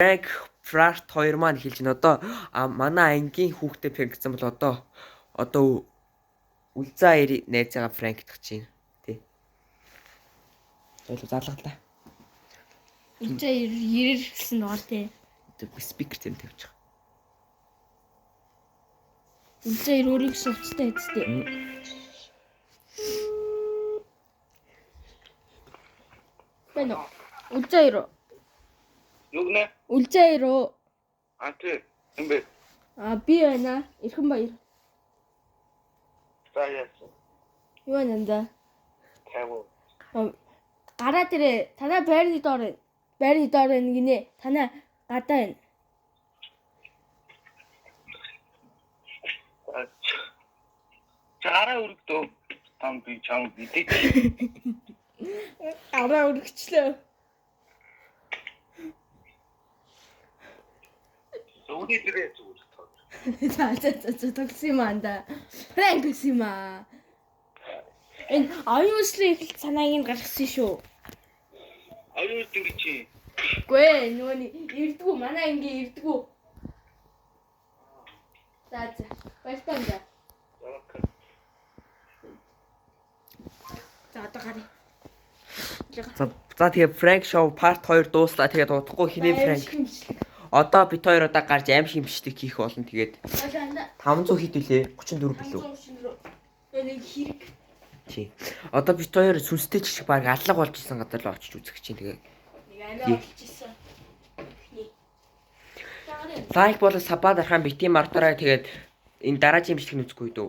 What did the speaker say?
Frank Frat 2 маань хэлж байна. Одоо манай ангийн хүүхдээ Frank гэсэн бол одоо үлзаа ир найзаагаа Frank гэж чинь. Тий. Ойлоо зарлаглаа. Үлзаа ирэр гэсэн байгаа тий. Спикер тань тавьчих. Үлзаа ир өөрийг сувцтай хэвчтэй. Бэнэ. Үлзаа ир. Юу нэ? Үлзаа ир. Тий. Юм бэ? Би байна. Эрхэн баяр. Таяас. Юу нэнда? Тэвөө. Гараа дээрээ танаа байрны доор байна гинэ. Танаа гадаа байна. Чараа өргөдөө. Там би чам бидээ. Гараа өргөчлөө. Зөүний дээрээ зүгээр тоо. За тогсон юм анда. Франк гэсэн юм аа. Энэ аюулслын эхэлт санааг нь гаргасан шүү. Аюул ингэ чи. Гүй нүуний ирдгүү манай ингээ ирдгүү. За баярлалаа. За одоо гарыг. За тэгээ Frank Show Part 2 дууслаа. Тэгээд удахгүй хинээ Frank. Одоо бит хоёр удаа гарч аим шимшдэг хийх болно. Тэгээд 500 хэд үлээ? 34 билүү? Нэг хэрэг. Тий. Одоо бит хоёр сүнстэй жишг баг аллаг болж исэн гадар л очиж үзэх чинь тэгээ. Нэг амиа болчихсон. Лайк болол сабад архан битийн мартараа тэгээд энэ дараа жимшлэг нүцгүй дөө.